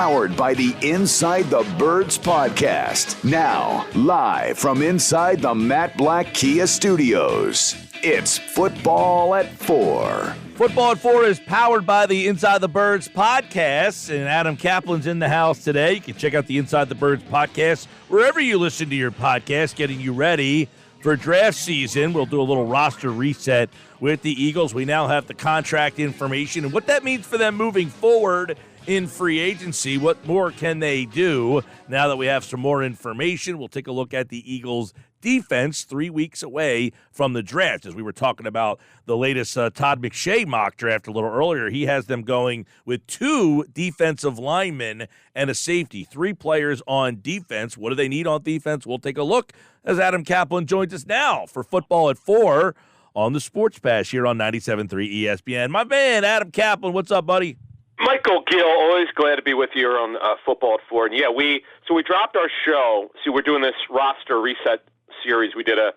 powered by the Inside the Birds podcast. Now, live from inside the Matt Black Kia Studios, it's Football at 4. Football at 4 is powered by the Inside the Birds podcast, and Adam Caplan's in the house today. You can check out the Inside the Birds podcast wherever you listen to your podcast, getting you ready for draft season. We'll do a little roster reset with the Eagles. We now have the contract information and what that means for them moving forward in free agency. What more can they do now that we have some more information? We'll take a look at the Eagles' defense 3 weeks away from the draft. As we were talking about the latest Todd McShay mock draft a little earlier, he has them going with 2 defensive linemen and a safety, 3 players on defense. What do they need on defense? We'll take a look as Adam Caplan joins us now for Football at 4 on the Sports Pass here on 97.3 ESPN. My man, Adam Caplan, what's up, buddy? Michael Gill, always glad to be with you on Football at 4. And yeah, we dropped our show. See, we're doing this roster reset series. We did a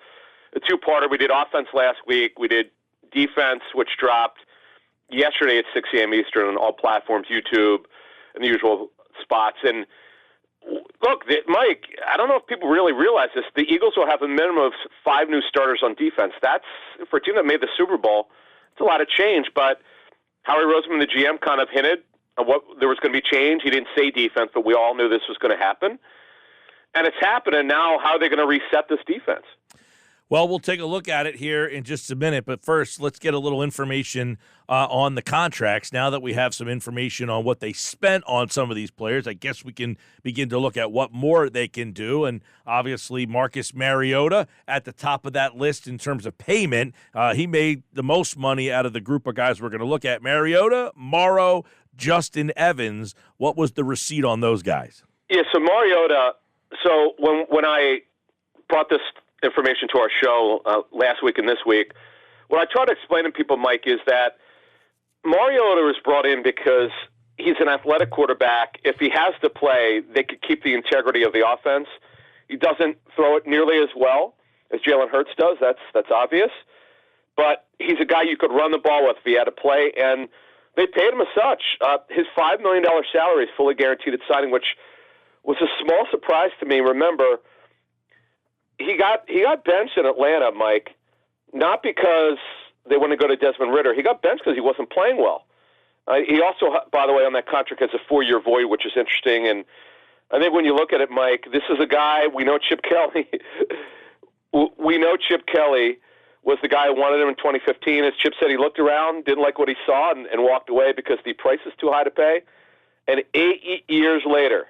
2-parter. We did offense last week. We did defense, which dropped yesterday at 6 a.m. Eastern on all platforms, YouTube, and the usual spots. And look, Mike, I don't know if people really realize this. The Eagles will have a minimum of 5 new starters on defense. That's, for a team that made the Super Bowl, it's a lot of change. But Howie Roseman, the GM, kind of hinted at what there was going to be change. He didn't say defense, but we all knew this was going to happen. And it's happening now. How are they going to reset this defense? Well, we'll take a look at it here in just a minute. But first, let's get a little information on the contracts. Now that we have some information on what they spent on some of these players, I guess we can begin to look at what more they can do. And obviously, Marcus Mariota at the top of that list in terms of payment. He made the most money out of the group of guys we're going to look at. Mariota, Morrow, Justin Evans. What was the receipt on those guys? Yeah, so Mariota. So when I brought this information to our show last week and this week, what I try to explain to people, Mike, is that Mariota was brought in because he's an athletic quarterback. If he has to play, they could keep the integrity of the offense. He doesn't throw it nearly as well as Jalen Hurts does. That's obvious. But he's a guy you could run the ball with if he had to play, and they paid him as such. His $5 million salary is fully guaranteed at signing, which was a small surprise to me. Remember, he got benched in Atlanta, Mike, not because they want to go to Desmond Ridder. He got benched because he wasn't playing well. He also, by the way, on that contract has a 4-year void, which is interesting. And I think when you look at it, Mike, this is a guy, we know Chip Kelly. We know Chip Kelly was the guy who wanted him in 2015. As Chip said, he looked around, didn't like what he saw, and walked away because the price is too high to pay. And 8 years later,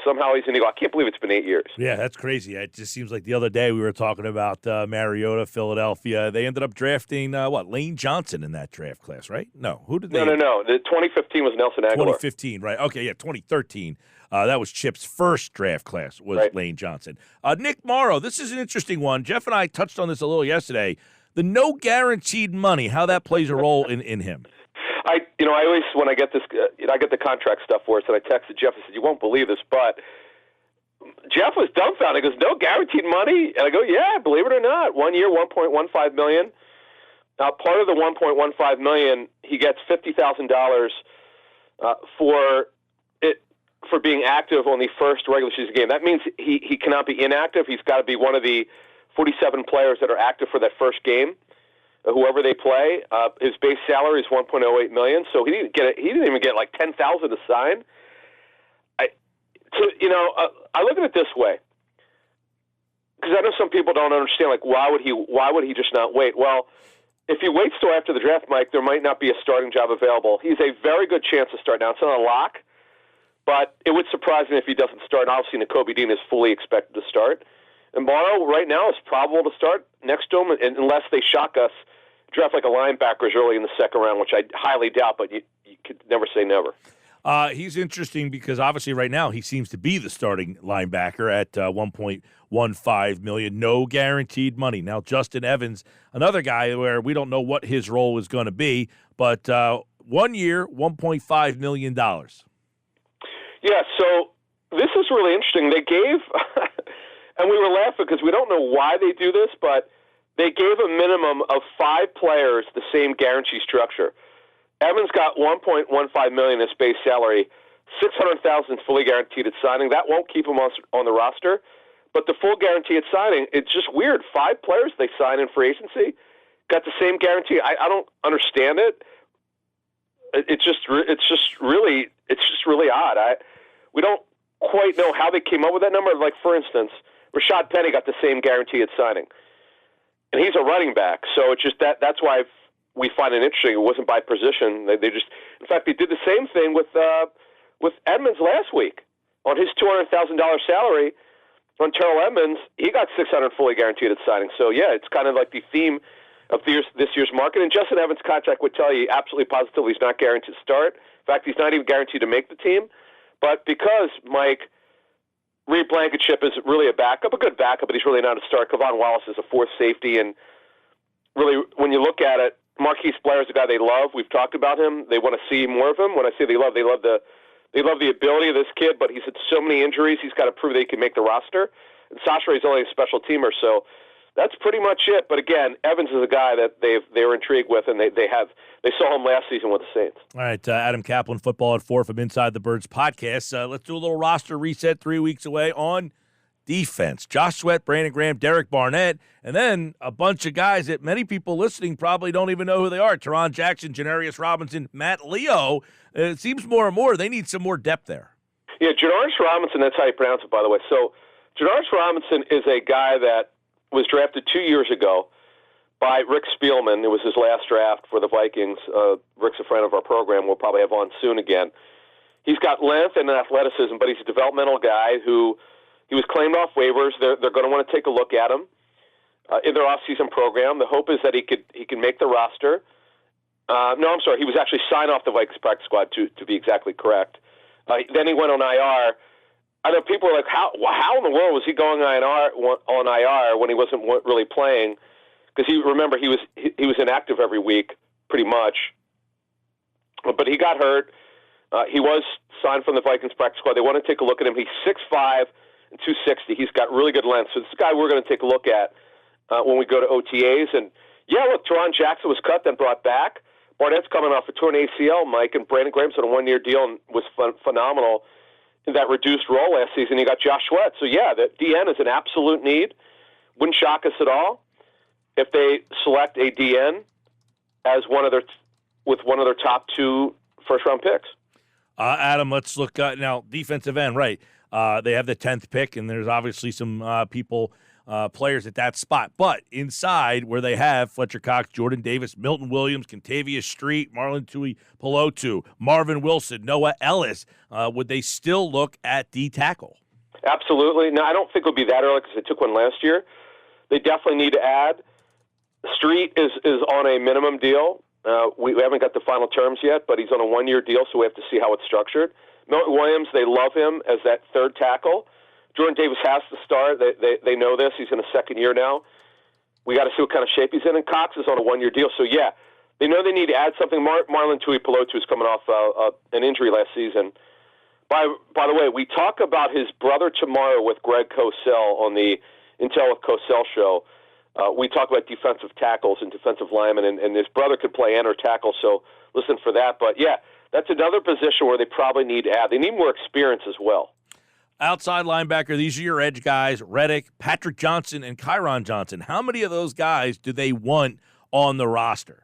somehow he's an Eagle. I can't believe it's been 8 years. Yeah, that's crazy. It just seems like the other day we were talking about Mariota, Philadelphia. They ended up drafting, Lane Johnson in that draft class, right? No. Who did they? No. The 2015 was Nelson Aguilar. 2015, right. Okay, yeah, 2013. That was Chip's first draft class was right. Lane Johnson. Nick Morrow, this is an interesting one. Jeff and I touched on this a little yesterday. The no guaranteed money, how that plays a role in him. I always, when I get this, I get the contract stuff for us, and I texted Jeff and said, "You won't believe this," but Jeff was dumbfounded. He goes, "No guaranteed money?" And I go, "Yeah, believe it or not. 1 year, $1.15 million. Part of the $1.15 million, he gets $50,000 for being active on the first regular season game. That means he cannot be inactive. He's got to be one of the 47 players that are active for that first game. Whoever they play, his base salary is $1.08 million, so he didn't even get like $10,000 to sign. I look at it this way, because I know some people don't understand. Like, why would he just not wait? Well, if he waits till after the draft, Mike, there might not be a starting job available. He's a very good chance to start. Now, it's not a lock, but it would surprise me if he doesn't start. And obviously, Nakobe Dean is fully expected to start. And Morrow right now is probable to start next to him, unless they shock us, draft like a linebackers early in the second round, which I highly doubt, but you could never say never. He's interesting because obviously right now he seems to be the starting linebacker at $1.15 million, no guaranteed money. Now Justin Evans, another guy where we don't know what his role is going to be, but 1 year, $1.5 million. Yeah, so this is really interesting. They gave, and we were laughing because we don't know why they do this, but they gave a minimum of 5 players the same guarantee structure. Evans got $1.15 million as base salary. $600,000 fully guaranteed at signing. That won't keep him on the roster. But the full guarantee at signing, it's just weird. 5 players they sign in free agency got the same guarantee. I don't understand it. It's just really odd. We don't quite know how they came up with that number. Like, for instance, Rashad Penny got the same guarantee at signing, and he's a running back. So it's just that's why we find it interesting. It wasn't by position. They just, in fact, they did the same thing with Edmonds last week on his $200,000 salary. On Terrell Edmonds, he got $600 fully guaranteed at signing. So yeah, it's kind of like the theme of this year's market. And Justin Evans' contract would tell you absolutely positively he's not guaranteed to start. In fact, he's not even guaranteed to make the team. But because Mike Reed Blankenship is really a good backup, but he's really not a start. Kevon Wallace is a fourth safety, and really, when you look at it, Marquise Blair is a guy they love. We've talked about him. They want to see more of him. When I say they love the ability of this kid, but he's had so many injuries. He's got to prove that he can make the roster. And Sasha is only a special teamer, so that's pretty much it. But again, Evans is a guy that they were intrigued with, and they saw him last season with the Saints. All right, Adam Caplan, Football at 4 from Inside the Birds podcast. Let's do a little roster reset 3 weeks away on defense. Josh Sweat, Brandon Graham, Derek Barnett, and then a bunch of guys that many people listening probably don't even know who they are. Teron Jackson, Janarius Robinson, Matt Leo. It seems more and more they need some more depth there. Yeah, Janarius Robinson, that's how you pronounce it, by the way. So Janarius Robinson is a guy that was drafted 2 years ago by Rick Spielman. It was his last draft for the Vikings. Rick's a friend of our program. We'll probably have on soon again. He's got length and athleticism, but he's a developmental guy who he was claimed off waivers. They're going to want to take a look at him in their offseason program. The hope is that he can make the roster. No, I'm sorry. He was actually signed off the Vikings practice squad, to be exactly correct. Then he went on IR. I know people are like, how in the world was he going on IR when he wasn't really playing? Because remember, he was inactive every week, pretty much. But he got hurt. He was signed from the Vikings practice squad. They want to take a look at him. He's 6'5", and 260. He's got really good length. So this is a guy we're going to take a look at when we go to OTAs. And, yeah, look, Teron Jackson was cut, then brought back. Barnett's coming off a torn ACL, Mike, and Brandon Graham's on a one-year deal and was phenomenal in that reduced role last season. You got Josh Sweat. So, yeah, the DN is an absolute need. Wouldn't shock us at all if they select a DN as one of their top 2 first-round picks. Adam, let's look now, defensive end, right. They have the 10th pick, and there's obviously some players at that spot. But inside, where they have Fletcher Cox, Jordan Davis, Milton Williams, Contavious Street, Marlon Tuipulotu, Marvin Wilson, Noah Ellis, would they still look at D-tackle? Absolutely. No, I don't think it'll be that early because they took one last year. They definitely need to add. Street is on a minimum deal. We haven't got the final terms yet, but he's on a one-year deal, so we have to see how it's structured. Milton Williams, they love him as that third tackle. Jordan Davis has to start. They know this. He's in his second year now. We got to see what kind of shape he's in. And Cox is on a one-year deal. So, yeah, they know they need to add something. Marlon Tuipulotu is coming off an injury last season. By the way, we talk about his brother tomorrow with Greg Cosell on the Intel with Cosell show. We talk about defensive tackles and defensive linemen, and his brother could play end or tackle, so listen for that. But, yeah, that's another position where they probably need to add. They need more experience as well. Outside linebacker, these are your edge guys, Reddick, Patrick Johnson, and Kyron Johnson. How many of those guys do they want on the roster?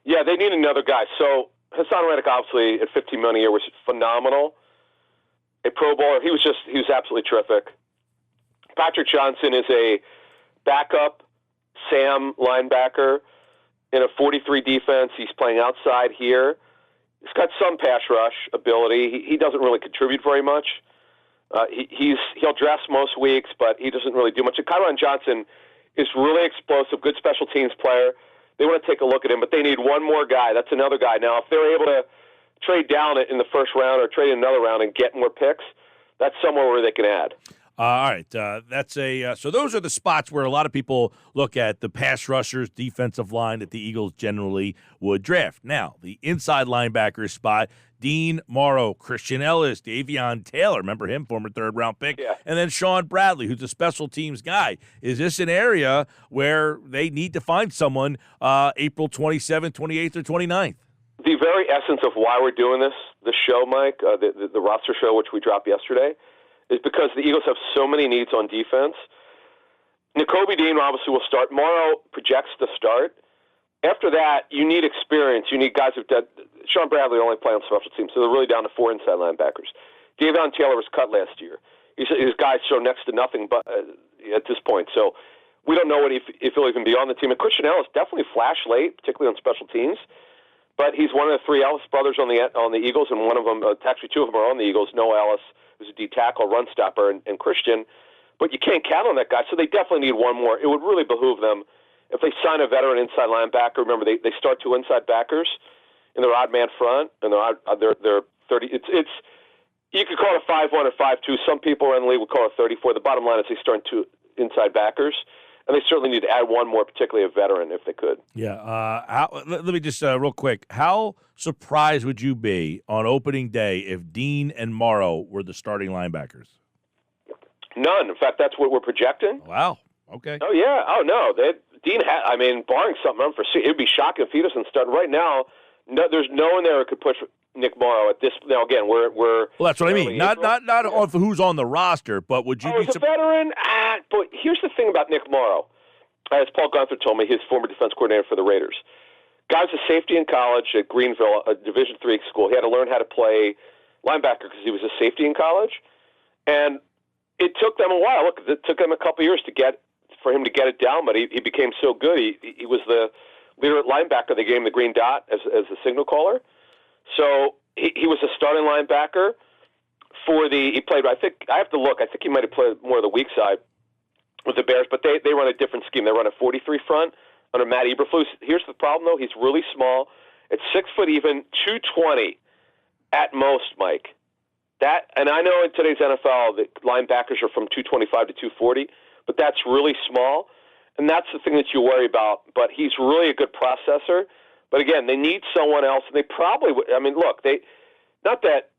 Yeah, they need another guy. So Hassan Reddick, obviously, at $15 million a year was phenomenal. A Pro Bowler. He was absolutely terrific. Patrick Johnson is a backup Sam linebacker in a 43 defense. He's playing outside here. He's got some pass rush ability. He doesn't really contribute very much. He'll dress most weeks, but he doesn't really do much. And Kyron Johnson is really explosive, good special teams player. They want to take a look at him, but they need one more guy. That's another guy. Now, if they're able to trade down in the first round or trade in another round and get more picks, that's somewhere where they can add. All right, so those are the spots where a lot of people look at the pass rushers, defensive line that the Eagles generally would draft. Now, the inside linebacker spot, Dean Morrow, Christian Ellis, Davion Taylor, remember him, former third-round pick, yeah. And then Sean Bradley, who's a special teams guy. Is this an area where they need to find someone April 27th, 28th, or 29th? the very essence of why we're doing this show, Mike, the roster show, which we dropped yesterday, is because the Eagles have so many needs on defense. Nakobe Dean obviously will start. Morrow projects to start. After that, you need experience. You need guys who've done. Sean Bradley only play on special teams, so they're really down to 4 inside linebackers. Davion Taylor was cut last year. His guys show next to nothing but at this point. So we don't know if he'll even be on the team. And Christian Ellis definitely flashed late, particularly on special teams. But he's one of the 3 Ellis brothers on the Eagles, and one of them, actually 2 of them are on the Eagles. Noah Ellis, who's a D tackle, run stopper, and Christian. But you can't count on that guy, so they definitely need one more. It would really behoove them if they sign a veteran inside linebacker. Remember, they start 2 inside backers in their odd man front, and they're 30. It's you could call it a 5-1 or 5-2. Some people in the league would call it 34. The bottom line is they start 2 inside backers. And they certainly need to add one more, particularly a veteran, if they could. Yeah. Let me just, real quick, how surprised would you be on opening day if Dean and Morrow were the starting linebackers? None. In fact, that's what we're projecting. Wow. Okay. Oh, yeah. Oh, no. Dean barring something unforeseen, it would be shocking if Peterson started. Right now, there's no one there who could push Nick Morrow at this. Now, again, we're well, that's what I mean. Not on who's on the roster, but would you be a veteran? But here's the thing about Nick Morrow. As Paul Gunther told me, his former defense coordinator for the Raiders. Guy was a safety in college at Greenville, a Division III school. He had to learn how to play linebacker because he was a safety in college. And it took them a while. Look, it took them a couple years for him to get it down, but he became so good. He was the leader at linebacker. They gave him the green dot as the signal caller. So he was a starting linebacker he played, I have to look, I think he might have played more of the weak side with the Bears, but they run a different scheme. They run a 43 front under Matt Eberflus. Here's the problem, though. He's really small. It's 6 foot even, 220 at most, Mike. And I know in today's NFL that linebackers are from 225 to 240, but that's really small, and that's the thing that you worry about. But he's really a good processor. But again, they need someone else, and they probably would. I mean, look, not that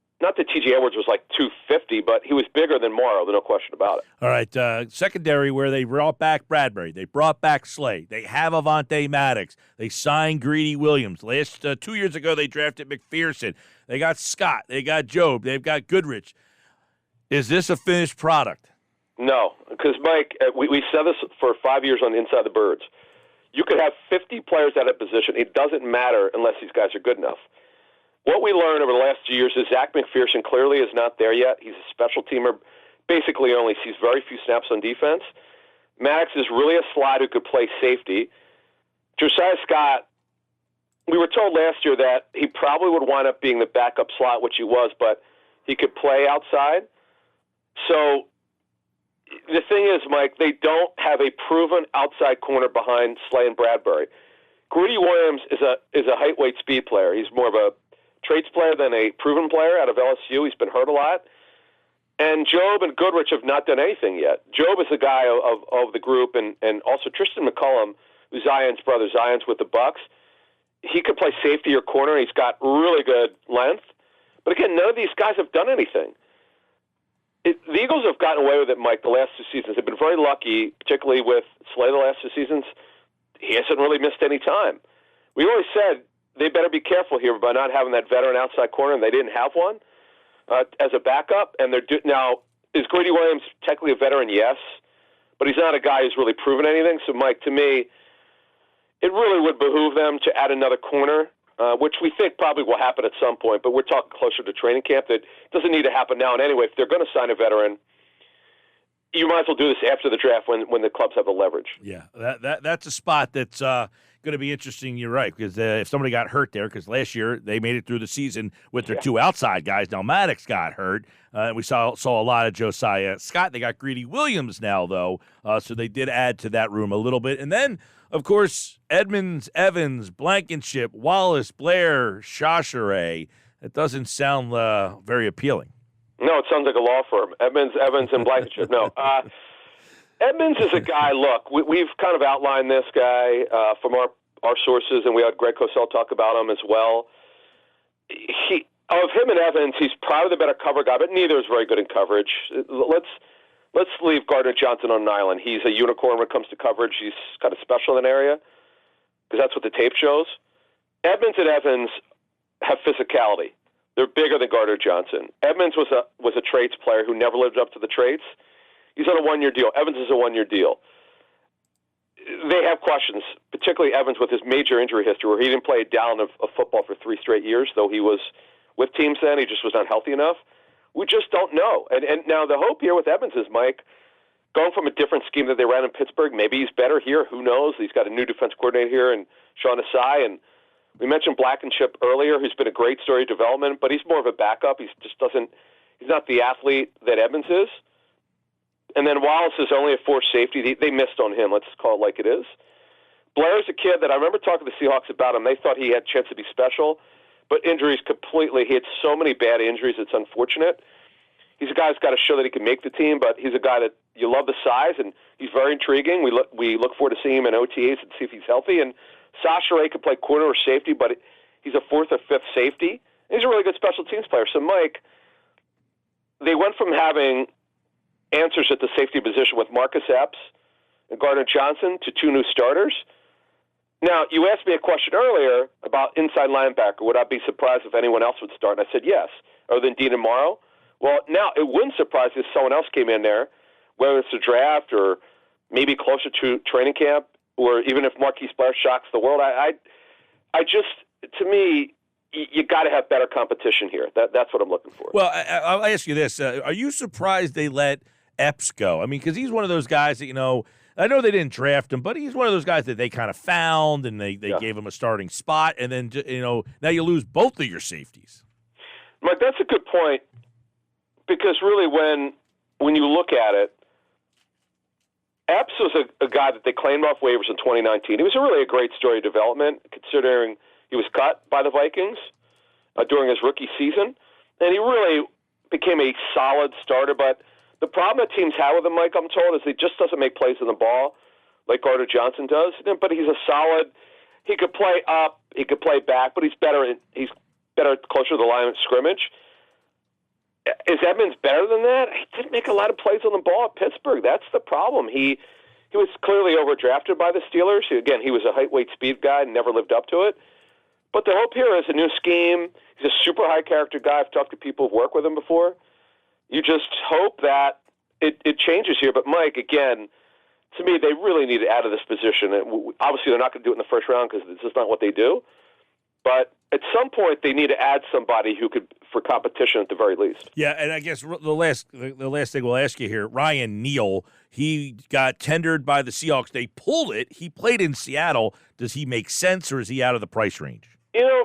T.J. Edwards was like 250, but he was bigger than Morrow, no question about it. All right, secondary where they brought back Bradbury, they brought back Slay, they have Avonte Maddox, they signed Greedy Williams. 2 years ago, they drafted McPherson. They got Scott, they got Job, they've got Goodrich. Is this a finished product? No, because, Mike, we said this for 5 years on Inside the Birds. You could have 50 players at a position. It doesn't matter unless these guys are good enough. What we learned over the last 2 years is Zach McPherson clearly is not there yet. He's a special teamer, basically only sees very few snaps on defense. Maddox is really a slot who could play safety. Josiah Scott, we were told last year that he probably would wind up being the backup slot, which he was, but he could play outside. So the thing is, Mike, they don't have a proven outside corner behind Slay and Bradbury. Greedy Williams is a height, weight, speed player. He's more of a traits player than a proven player out of LSU. He's been hurt a lot. And Job and Goodrich have not done anything yet. Job is the guy of the group, and also Tristan McCullum, who's Zion's brother. Zion's with the Bucks. He could play safety or corner. He's got really good length. But again, none of these guys have done anything. The Eagles have gotten away with it, Mike, the last 2 seasons. They've been very lucky, particularly with Slay the last 2 seasons. He hasn't really missed any time. We always said they better be careful here by not having that veteran outside corner, and they didn't have one as a backup. And now, is Greedy Williams technically a veteran? Yes, but he's not a guy who's really proven anything. So, Mike, to me, it really would behoove them to add another corner, which we think probably will happen at some point. But we're talking closer to training camp. That doesn't need to happen now. And anyway, if they're going to sign a veteran, you might as well do this after the draft when the clubs have the leverage. Yeah, that's a spot that's going to be interesting. You're right, because if somebody got hurt there, because last year they made it through the season with their 2 outside guys. Now Maddox got hurt. We saw a lot of Josiah Scott. They got Greedy Williams now, though, so they did add to that room a little bit. And then, of course, Edmonds, Evans, Blankenship, Wallace, Blair, Chauchere. It doesn't sound very appealing. No, it sounds like a law firm. Edmonds, Evans, and Blankenship. No. Edmonds is a guy, look, we've kind of outlined this guy from our sources, and we had Greg Cosell talk about him as well. Of him and Evans, he's probably the better cover guy, but neither is very good in coverage. Let's leave Gardner Johnson on an island. He's a unicorn when it comes to coverage. He's kind of special in an area because that's what the tape shows. Edmonds and Evans have physicality. They're bigger than Gardner Johnson. Edmonds was a traits player who never lived up to the traits. He's on a one-year deal. Evans is a one-year deal. They have questions, particularly Evans with his major injury history, where he didn't play a down of football for 3 straight years, though he was with teams then. He just was not healthy enough. We just don't know. And now the hope here with Evans is, Mike, going from a different scheme that they ran in Pittsburgh, maybe he's better here. Who knows? He's got a new defense coordinator here, and Sean Asai. And we mentioned Blankenship earlier, who's been a great story of development, but he's more of a backup. He's not the athlete that Evans is. And then Wallace is only a forced safety. They missed on him. Let's call it like it is. Blair's a kid that I remember talking to the Seahawks about him. They thought he had a chance to be special, but injuries completely. He had so many bad injuries. It's unfortunate. He's a guy who's got to show that he can make the team, but he's a guy that you love the size, and he's very intriguing. We look forward to seeing him in OTAs and see if he's healthy. And Sasha Ray could play corner or safety, but he's a 4th or 5th safety. And he's a really good special teams player. So, Mike, they went from having answers at the safety position with Marcus Epps and Gardner Johnson to 2 new starters. Now, you asked me a question earlier about inside linebacker. Would I be surprised if anyone else would start? And I said yes, other than Dean and Morrow. Well, now it wouldn't surprise me if someone else came in there, whether it's a draft or maybe closer to training camp, or even if Marquise Blair shocks the world. I just, to me, you got to have better competition here. That's what I'm looking for. Well, I'll ask you this. Are you surprised they let Epps go? I mean, because he's one of those guys that, I know they didn't draft him, but he's one of those guys that they kind of found, and they gave him a starting spot, and then, now you lose both of your safeties. Mike, that's a good point, because really when you look at it, Epps was a guy that they claimed off waivers in 2019. He was really a great story of development, considering he was cut by the Vikings during his rookie season, and he really became a solid starter. But the problem that teams have with him, Mike, I'm told, is he just doesn't make plays on the ball like Gardner Johnson does. But he's a solid. He could play up, he could play back, but he's better closer to the line of scrimmage. Is Edmonds better than that? He didn't make a lot of plays on the ball at Pittsburgh. That's the problem. He was clearly overdrafted by the Steelers. Again, he was a height, weight, speed guy and never lived up to it. But the hope here is a new scheme. He's a super high-character guy. I've talked to people who've worked with him before. You just hope that it changes here. But, Mike, again, to me, they really need to out of this position. Obviously, they're not going to do it in the first round because this is not what they do. But at some point, they need to add somebody who could, for competition at the very least. Yeah, and I guess the last thing we'll ask you here, Ryan Neal, he got tendered by the Seahawks. They pulled it. He played in Seattle. Does he make sense, or is he out of the price range?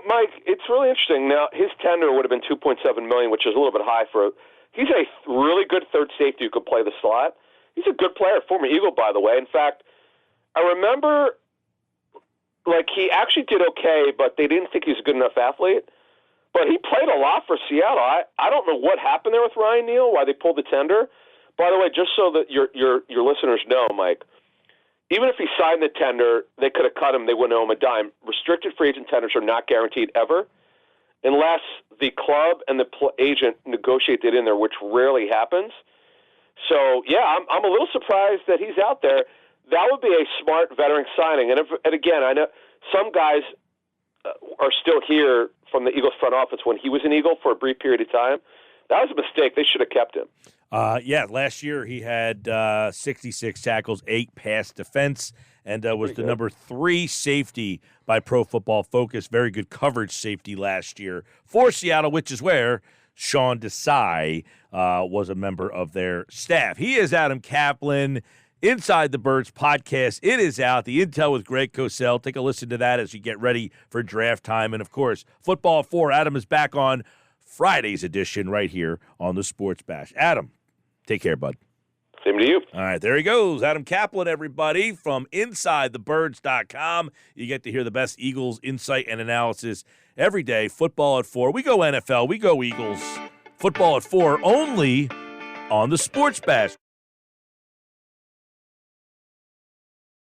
Mike, it's really interesting. Now, his tender would have been $2.7 million, which is a little bit high for. He's a really good third safety who could play the slot. He's a good player, former Eagle, by the way. In fact, I remember, he actually did okay, but they didn't think he was a good enough athlete. But he played a lot for Seattle. I don't know what happened there with Ryan Neal, why they pulled the tender. By the way, just so that your listeners know, Mike, even if he signed the tender, they could have cut him. They wouldn't owe him a dime. Restricted free agent tenders are not guaranteed ever, unless the club and the agent negotiate it in there, which rarely happens. So, yeah, I'm a little surprised that he's out there. That would be a smart veteran signing. And again, I know some guys are still here from the Eagles front office when he was an Eagle for a brief period of time. That was a mistake. They should have kept him. Last year he had 66 tackles, 8 pass defense, and was the number 3 safety by Pro Football Focus. Very good coverage safety last year for Seattle, which is where Sean Desai was a member of their staff. He is Adam Caplan, Inside the Birds podcast. It is out. The Intel with Greg Cosell. Take a listen to that as you get ready for draft time. And, of course, Football at 4. Adam is back on Friday's edition right here on the Sports Bash. Adam, take care, bud. Same to you. All right, there he goes. Adam Caplan, everybody, from InsideTheBirds.com. You get to hear the best Eagles insight and analysis every day. Football at 4. We go NFL. We go Eagles. Football at 4 only on the Sports Bash.